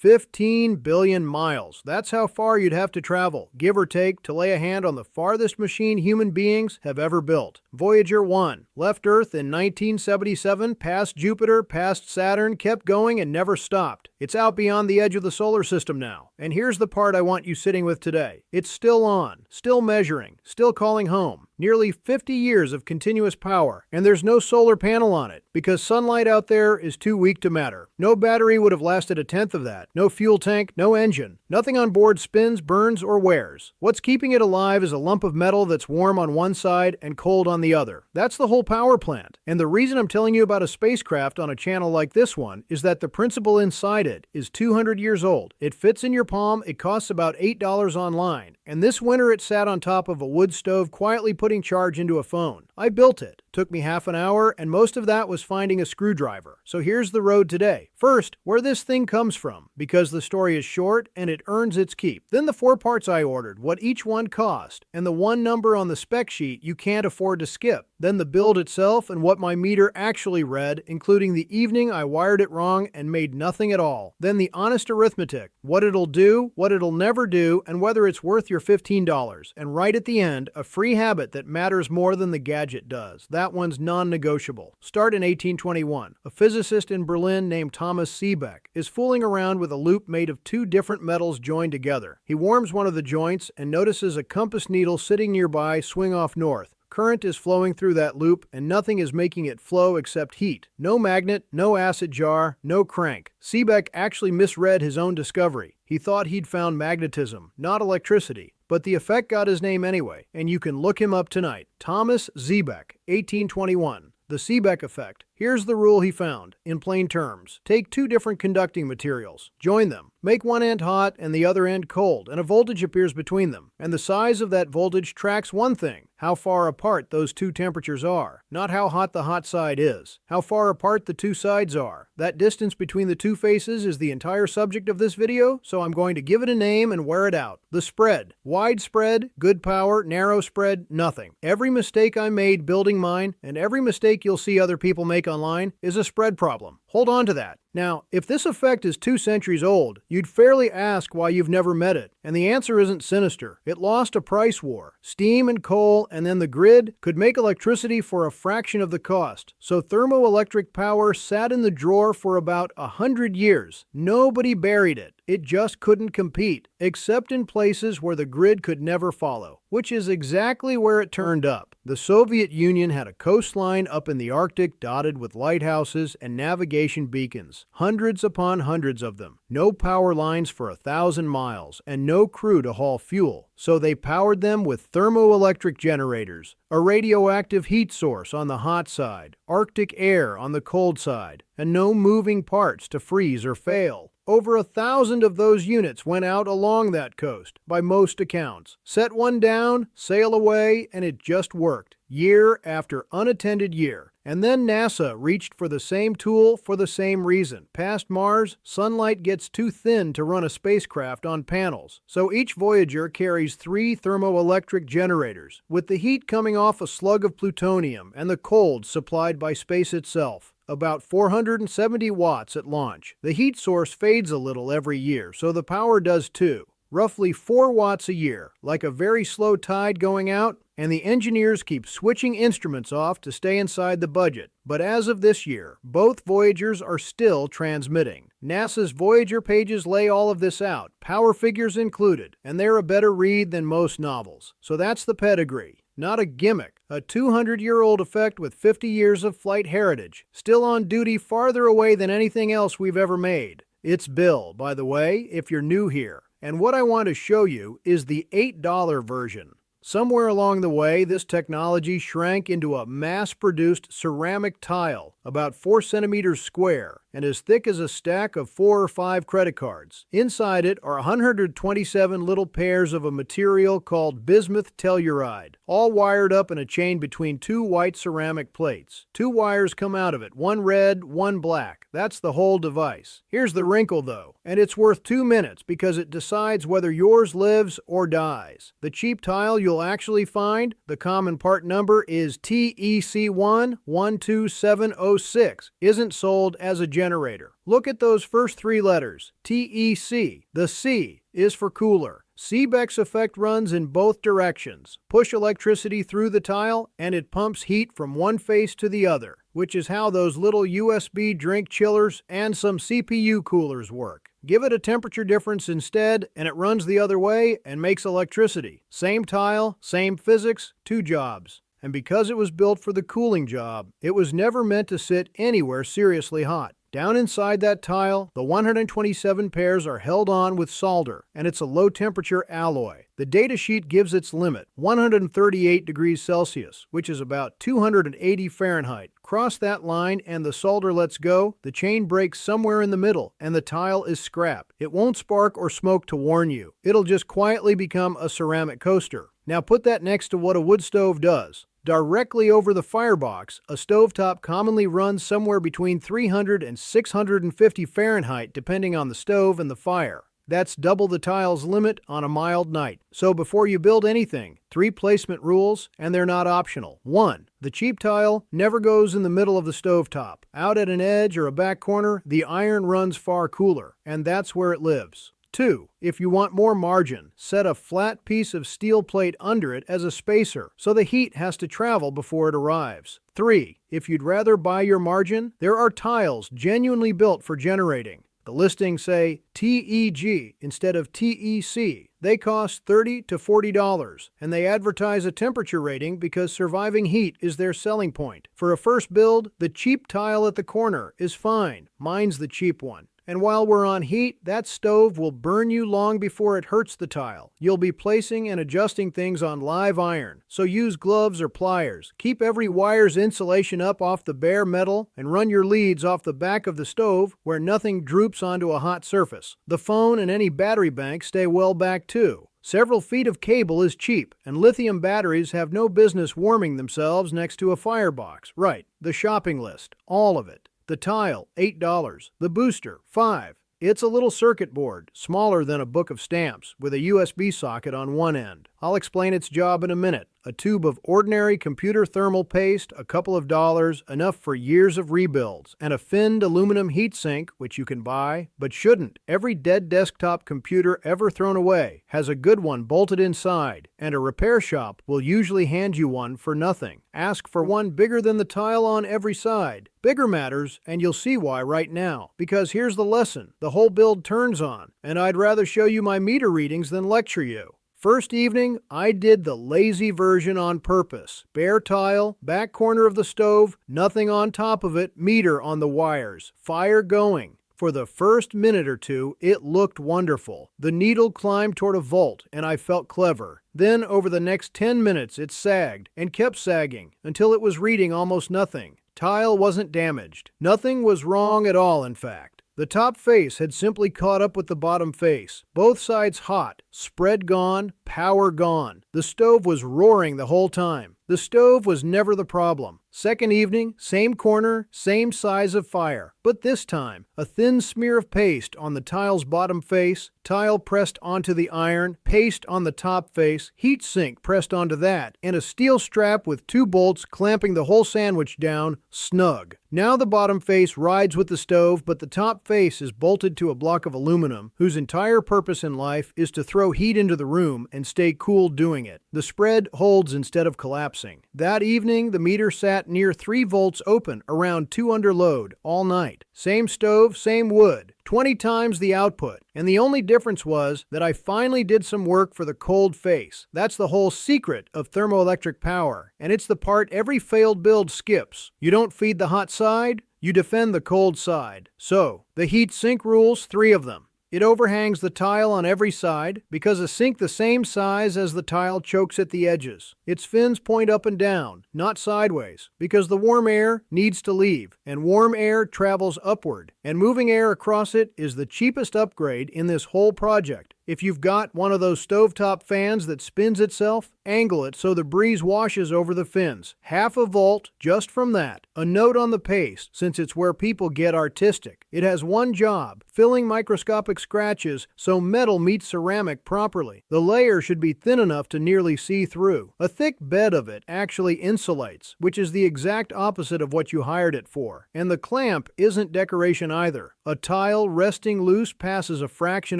15 billion miles. That's how far you'd have to travel, give or take, to lay a hand on the farthest machine human beings have ever built. Voyager 1 left Earth in 1977, passed Jupiter, past Saturn, kept going and never stopped. It's out beyond the edge of the solar system now. And here's the part I want you sitting with today. It's still on, still measuring, still calling home. Nearly 50 years of continuous power, and there's no solar panel on it because sunlight out there is too weak to matter. No battery would have lasted a tenth of that. No fuel tank, no engine. Nothing on board spins, burns, or wears. What's keeping it alive is a lump of metal that's warm on one side and cold on the other. That's the whole power plant. And the reason I'm telling you about a spacecraft on a channel like this one is that the principle inside it is 200 years old. It fits in your palm, it costs about $8 online. And this winter it sat on top of a wood stove quietly putting charge into a phone. I built it. Took me half an hour, and most of that was finding a screwdriver. So here's the road today. First, where this thing comes from, because the story is short and it earns its keep. Then the 4 parts I ordered, what each one cost, and the one number on the spec sheet you can't afford to skip. Then the build itself and what my meter actually read, including the evening I wired it wrong and made nothing at all. Then the honest arithmetic, what it'll do, what it'll never do, and whether it's worth your $15. And right at the end, a free habit that matters more than the gadget does. That one's non-negotiable. Start in 1821. A physicist in Berlin named Thomas Seebeck is fooling around with a loop made of 2 different metals joined together. He warms one of the joints and notices a compass needle sitting nearby swing off north. Current is flowing through that loop, and nothing is making it flow except heat. No magnet, no acid jar, no crank. Seebeck actually misread his own discovery. He thought he'd found magnetism, not electricity. But the effect got his name anyway, and you can look him up tonight. Thomas Seebeck, 1821. The Seebeck effect. Here's the rule he found, in plain terms. Take 2 different conducting materials. Join them. Make one end hot and the other end cold, and a voltage appears between them. And the size of that voltage tracks one thing: how far apart those 2 temperatures are. Not how hot the hot side is. How far apart the 2 sides are. That distance between the 2 faces is the entire subject of this video, so I'm going to give it a name and wear it out. The spread. Wide spread, good power, narrow spread, nothing. Every mistake I made building mine, and every mistake you'll see other people make online, is a spread problem. Hold on to that. Now, if this effect is 2 centuries old, you'd fairly ask why you've never met it. And the answer isn't sinister. It lost a price war. Steam and coal and then the grid could make electricity for a fraction of the cost. So thermoelectric power sat in the drawer for about 100 years. Nobody buried it. It just couldn't compete, except in places where the grid could never follow, which is exactly where it turned up. The Soviet Union had a coastline up in the Arctic dotted with lighthouses and navigation beacons, hundreds upon hundreds of them. No power lines for 1,000 miles, and no crew to haul fuel. So they powered them with thermoelectric generators, a radioactive heat source on the hot side, Arctic air on the cold side, and no moving parts to freeze or fail. Over 1,000 of those units went out along that coast, by most accounts. Set one down, sail away, and it just worked, year after unattended year. And then NASA reached for the same tool for the same reason. Past Mars, sunlight gets too thin to run a spacecraft on panels. So each Voyager carries 3 thermoelectric generators, with the heat coming off a slug of plutonium and the cold supplied by space itself. About 470 watts at launch. The heat source fades a little every year, so the power does too. Roughly 4 watts a year, like a very slow tide going out, and the engineers keep switching instruments off to stay inside the budget. But as of this year, both Voyagers are still transmitting. NASA's Voyager pages lay all of this out, power figures included, and they're a better read than most novels. So that's the pedigree. Not a gimmick, a 200-year-old effect with 50 years of flight heritage, still on duty farther away than anything else we've ever made. It's Bill, by the way, if you're new here. And what I want to show you is the $8 version. Somewhere along the way, this technology shrank into a mass-produced ceramic tile, about 4 centimeters square, and as thick as a stack of 4 or 5 credit cards. Inside it are 127 little pairs of a material called bismuth telluride, all wired up in a chain between 2 white ceramic plates. 2 wires come out of it, one red, one black. That's the whole device. Here's the wrinkle though, and it's worth 2 minutes because it decides whether yours lives or dies. The cheap tile you'll you'll actually find, the common part number is TEC112706, isn't sold as a generator. Look at those first three letters, TEC. The C is for cooler. Seebeck's effect runs in both directions. Push electricity through the tile, and it pumps heat from one face to the other, which is how those little USB drink chillers and some CPU coolers work. Give it a temperature difference instead, and it runs the other way and makes electricity. Same tile, same physics, two jobs. And because it was built for the cooling job, it was never meant to sit anywhere seriously hot. Down inside that tile, the 127 pairs are held on with solder, and it's a low-temperature alloy. The datasheet gives its limit, 138 degrees Celsius, which is about 280 Fahrenheit. Cross that line and the solder lets go, the chain breaks somewhere in the middle, and the tile is scrap. It won't spark or smoke to warn you. It'll just quietly become a ceramic coaster. Now put that next to what a wood stove does. Directly over the firebox, a stovetop commonly runs somewhere between 300 and 650 Fahrenheit depending on the stove and the fire. That's double the tile's limit on a mild night. So before you build anything, 3 placement rules, and they're not optional. 1. The cheap tile never goes in the middle of the stovetop. Out at an edge or a back corner, the iron runs far cooler, and that's where it lives. 2. If you want more margin, set a flat piece of steel plate under it as a spacer, so the heat has to travel before it arrives. 3. If you'd rather buy your margin, there are tiles genuinely built for generating. The listings say TEG instead of TEC. They cost $30 to $40, and they advertise a temperature rating because surviving heat is their selling point. For a first build, the cheap tile at the corner is fine. Mine's the cheap one. And while we're on heat, that stove will burn you long before it hurts the tile. You'll be placing and adjusting things on live iron, so use gloves or pliers. Keep every wire's insulation up off the bare metal and run your leads off the back of the stove where nothing droops onto a hot surface. The phone and any battery bank stay well back too. Several feet of cable is cheap, and lithium batteries have no business warming themselves next to a firebox. Right, the shopping list, all of it. The tile, $8. The booster, $5. It's a little circuit board, smaller than a book of stamps, with a USB socket on one end. I'll explain its job in a minute. A tube of ordinary computer thermal paste, a couple of dollars, enough for years of rebuilds, and a finned aluminum heatsink, which you can buy, but shouldn't. Every dead desktop computer ever thrown away has a good one bolted inside, and a repair shop will usually hand you one for nothing. Ask for one bigger than the tile on every side. Bigger matters, and you'll see why right now. Because here's the lesson. The whole build turns on, and I'd rather show you my meter readings than lecture you. First evening, I did the lazy version on purpose. Bare tile, back corner of the stove, nothing on top of it, meter on the wires, fire going. For the first minute or two, it looked wonderful. The needle climbed toward a volt, and I felt clever. Then, over the next 10 minutes, it sagged, and kept sagging, until it was reading almost nothing. Tile wasn't damaged. Nothing was wrong at all, in fact. The top face had simply caught up with the bottom face. Both sides hot, spread gone, power gone. The stove was roaring the whole time. The stove was never the problem. Second evening, same corner, same size of fire. But this time, a thin smear of paste on the tile's bottom face, tile pressed onto the iron, paste on the top face, heat sink pressed onto that, and a steel strap with 2 bolts clamping the whole sandwich down, snug. Now the bottom face rides with the stove, but the top face is bolted to a block of aluminum, whose entire purpose in life is to throw heat into the room and stay cool doing it. The spread holds instead of collapsing. That evening, the meter sat near 3 volts open, around 2 under load, all night. Same stove, same wood, 20 times the output. And the only difference was that I finally did some work for the cold face. That's the whole secret of thermoelectric power, and it's the part every failed build skips. You don't feed the hot side, you defend the cold side. So, the heat sink rules, 3 of them. It overhangs the tile on every side because a sink the same size as the tile chokes at the edges. Its fins point up and down, not sideways, because the warm air needs to leave, and warm air travels upward, and moving air across it is the cheapest upgrade in this whole project. If you've got one of those stovetop fans that spins itself, Angle it so the breeze washes over the fins. Half a volt just from that. A note on the paste, since it's where people get artistic. It has one job, filling microscopic scratches so metal meets ceramic properly. The layer should be thin enough to nearly see through. A thick bed of it actually insulates, which is the exact opposite of what you hired it for. And the clamp isn't decoration either. A tile resting loose passes a fraction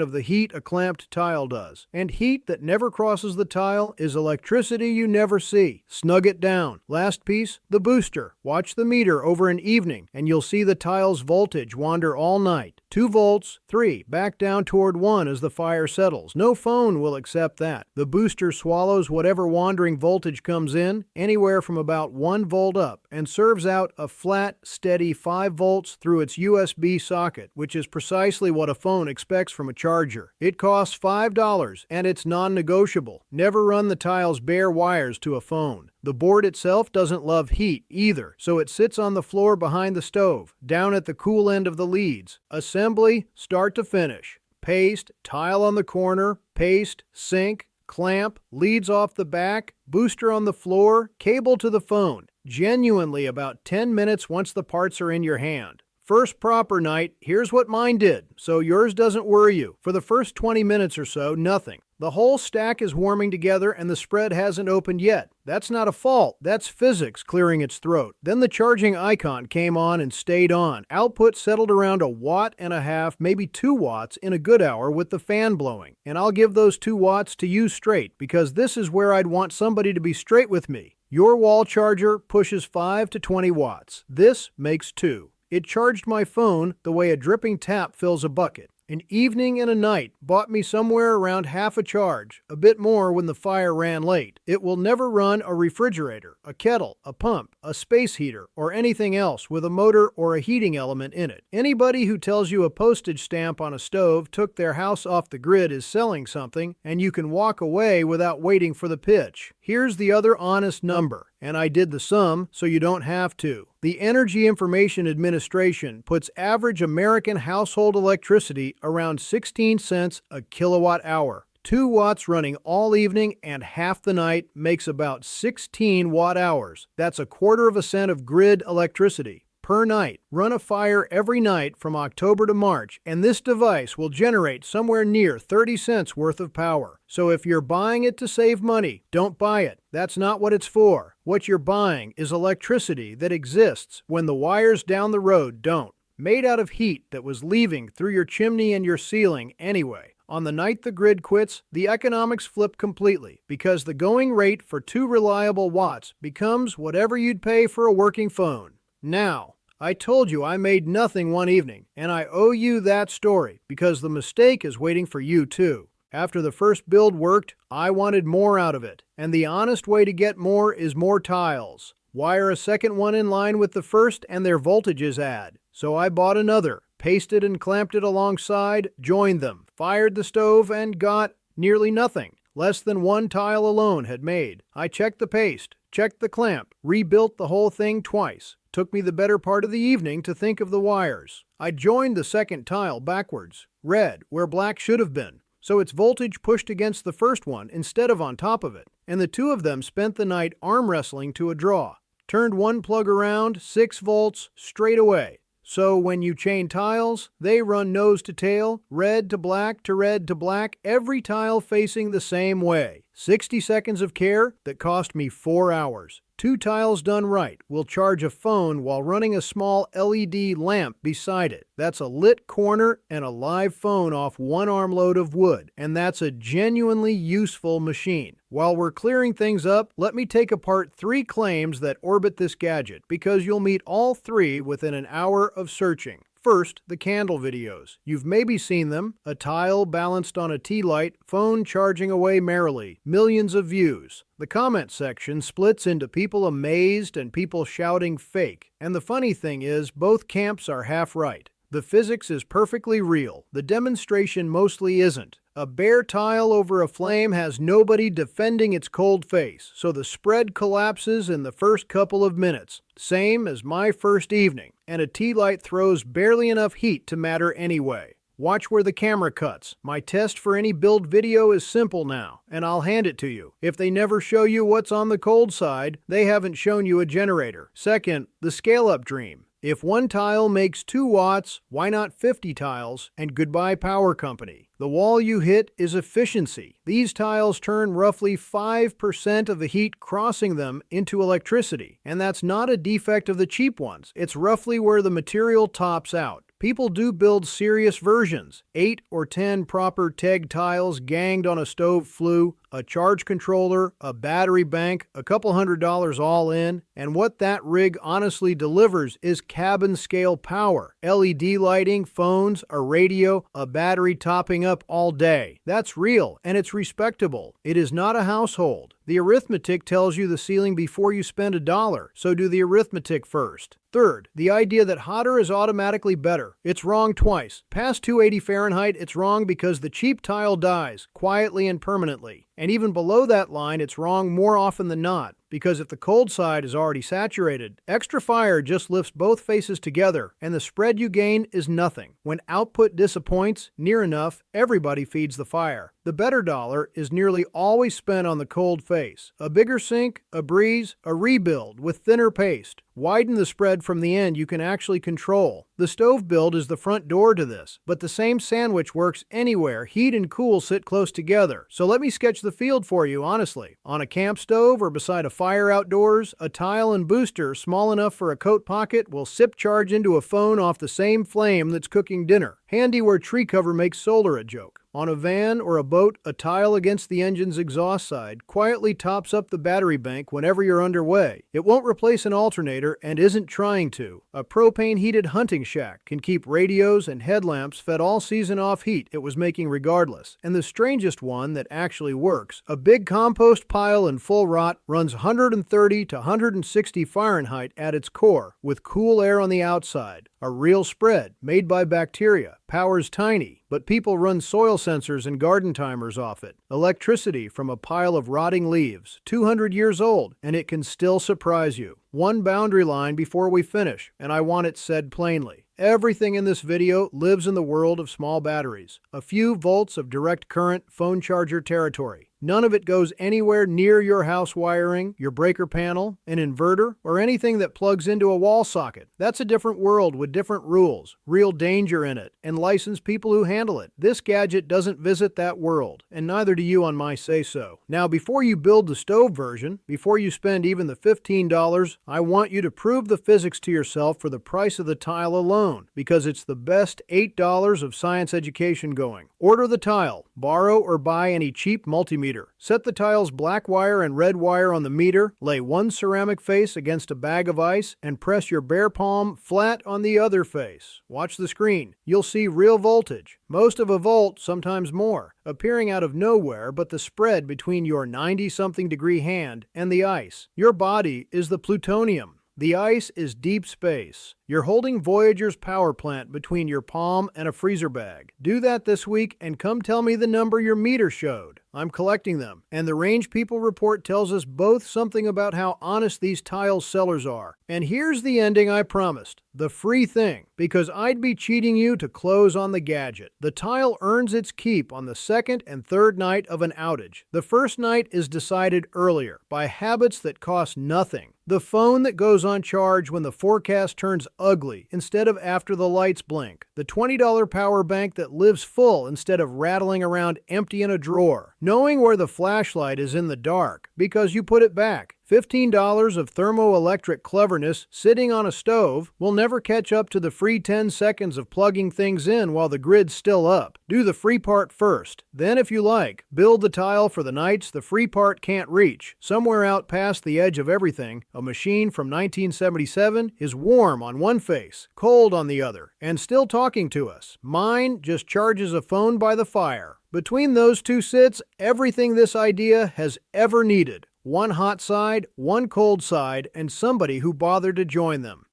of the heat a clamped tile does. And heat that never crosses the tile is electricity you never see. Snug it down. Last piece, the booster. Watch the meter over an evening and you'll see the tile's voltage wander all night. 2 volts, 3, back down toward 1 as the fire settles. No phone will accept that. The booster swallows whatever wandering voltage comes in, anywhere from about 1 volt up, and serves out a flat, steady 5 volts through its USB socket, which is precisely what a phone expects from a charger. It costs $5 and it's non-negotiable. Never run the tile's bare wires to a phone. The board itself doesn't love heat either, so it sits on the floor behind the stove, down at the cool end of the leads. Assembly, start to finish. Paste, tile on the corner, paste, sink, clamp, leads off the back, booster on the floor, cable to the phone. Genuinely about 10 minutes once the parts are in your hand. First proper night, here's what mine did, so yours doesn't worry you. For the first 20 minutes or so, nothing. The whole stack is warming together and the spread hasn't opened yet. That's not a fault, that's physics clearing its throat. Then the charging icon came on and stayed on. Output settled around 1.5 watts, maybe 2 watts in a good hour with the fan blowing. And I'll give those 2 watts to you straight, because this is where I'd want somebody to be straight with me. Your wall charger pushes 5 to 20 watts. This makes 2. It charged my phone the way a dripping tap fills a bucket. An evening and a night bought me somewhere around half a charge, a bit more when the fire ran late. It will never run a refrigerator, a kettle, a pump, a space heater, or anything else with a motor or a heating element in it. Anybody who tells you a postage stamp on a stove took their house off the grid is selling something, and you can walk away without waiting for the pitch. Here's the other honest number, and I did the sum so you don't have to. The Energy Information Administration puts average American household electricity around 16 cents a kilowatt hour. 2 watts running all evening and half the night makes about 16 watt hours. That's 1/4 cent of grid electricity per night. Run a fire every night from October to March, and this device will generate somewhere near 30 cents worth of power. So if you're buying it to save money, don't buy it. That's not what it's for. What you're buying is electricity that exists when the wires down the road don't. Made out of heat that was leaving through your chimney and your ceiling anyway. On the night the grid quits, the economics flip completely, because the going rate for 2 reliable watts becomes whatever you'd pay for a working phone. Now, I told you I made nothing one evening, and I owe you that story, because the mistake is waiting for you too. After the first build worked, I wanted more out of it, and the honest way to get more is more tiles. Wire a second one in line with the first and their voltages add. So I bought another, pasted and clamped it alongside, joined them, fired the stove, and got nearly nothing. Less than 1 tile alone had made. I checked the paste, checked the clamp, rebuilt the whole thing twice. Took me the better part of the evening to think of the wires. I joined the second tile backwards, red where black should have been, so its voltage pushed against the first one instead of on top of it, and the two of them spent the night arm wrestling to a draw. Turned one plug around, 6 volts, straight away. So when you chain tiles, they run nose to tail, red to black to red to black, every tile facing the same way. 60 seconds of care that cost me 4 hours. 2 tiles done right will charge a phone while running a small LED lamp beside it. That's a lit corner and a live phone off 1 armload of wood, and that's a genuinely useful machine. While we're clearing things up, let me take apart 3 claims that orbit this gadget, because you'll meet all 3 within an hour of searching. First, the candle videos. You've maybe seen them. A tile balanced on a tea light, phone charging away merrily. Millions of views. The comment section splits into people amazed and people shouting fake. And the funny thing is, both camps are half right. The physics is perfectly real. The demonstration mostly isn't. A bare tile over a flame has nobody defending its cold face, so the spread collapses in the first couple of minutes. Same as my first evening, and a tea light throws barely enough heat to matter anyway. Watch where the camera cuts. My test for any build video is simple now, and I'll hand it to you. If they never show you what's on the cold side, they haven't shown you a generator. Second, the scale-up dream. If one tile makes 2 watts, why not 50 tiles? And goodbye power company. The wall you hit is efficiency. These tiles turn roughly 5% of the heat crossing them into electricity. And that's not a defect of the cheap ones. It's roughly where the material tops out. People do build serious versions. 8 or 10 proper TEG tiles ganged on a stove flue, a charge controller, a battery bank, a couple $100 all in, and what that rig honestly delivers is cabin scale power. LED lighting, phones, a radio, a battery topping up all day. That's real, and it's respectable. It is not a household. The arithmetic tells you the ceiling before you spend $1, so do the arithmetic first. Third, the idea that hotter is automatically better. It's wrong twice. Past 280 Fahrenheit, it's wrong because the cheap tile dies, quietly and permanently. And even below that line, it's wrong more often than not, because if the cold side is already saturated, extra fire just lifts both faces together, and the spread you gain is nothing. When output disappoints, near enough, everybody feeds the fire. The better dollar is nearly always spent on the cold face. A bigger sink, a breeze, a rebuild with thinner paste. Widen the spread from the end you can actually control. The stove build is the front door to this, but the same sandwich works anywhere. Heat and cool sit close together. So let me sketch the field for you honestly. On a camp stove or beside a fire outdoors, a tile and booster small enough for a coat pocket will sip charge into a phone off the same flame that's cooking dinner. Handy where tree cover makes solar a joke. On a van or a boat, a tile against the engine's exhaust side quietly tops up the battery bank whenever you're underway. It won't replace an alternator and isn't trying to. A propane-heated hunting shack can keep radios and headlamps fed all season off heat it was making regardless. And the strangest one that actually works, a big compost pile in full rot runs 130 to 160 Fahrenheit at its core, with cool air on the outside. A real spread, made by bacteria. Power's tiny, but people run soil sensors and garden timers off it. Electricity from a pile of rotting leaves, 200 years old, and it can still surprise you. One boundary line before we finish, and I want it said plainly. Everything in this video lives in the world of small batteries. A few volts of direct current phone charger territory. None of it goes anywhere near your house wiring, your breaker panel, an inverter, or anything that plugs into a wall socket. That's a different world with different rules, real danger in it, and licensed people who handle it. This gadget doesn't visit that world, and neither do you on my say-so. Now, before you build the stove version, before you spend even the $15, I want you to prove the physics to yourself for the price of the tile alone, because it's the best $8 of science education going. Order the tile, borrow or buy any cheap multimeter. Set the tile's black wire and red wire on the meter, lay one ceramic face against a bag of ice, and press your bare palm flat on the other face. Watch the screen. You'll see real voltage, most of a volt, sometimes more, appearing out of nowhere but the spread between your 90-something degree hand and the ice. Your body is the plutonium. The ice is deep space. You're holding Voyager's power plant between your palm and a freezer bag. Do that this week and come tell me the number your meter showed. I'm collecting them, and the Range People report tells us both something about how honest these tile sellers are. And here's the ending I promised, the free thing, because I'd be cheating you to close on the gadget. The tile earns its keep on the second and third night of an outage. The first night is decided earlier, by habits that cost nothing. The phone that goes on charge when the forecast turns ugly instead of after the lights blink. The $20 power bank that lives full instead of rattling around empty in a drawer. Knowing where the flashlight is in the dark because you put it back. $15 of thermoelectric cleverness sitting on a stove will never catch up to the free 10 seconds of plugging things in while the grid's still up. Do the free part first. Then, if you like, build the tile for the nights the free part can't reach. Somewhere out past the edge of everything, a machine from 1977 is warm on one face, cold on the other, and still talking to us. Mine just charges a phone by the fire. Between those two sits everything this idea has ever needed. One hot side, one cold side, and somebody who bothered to join them.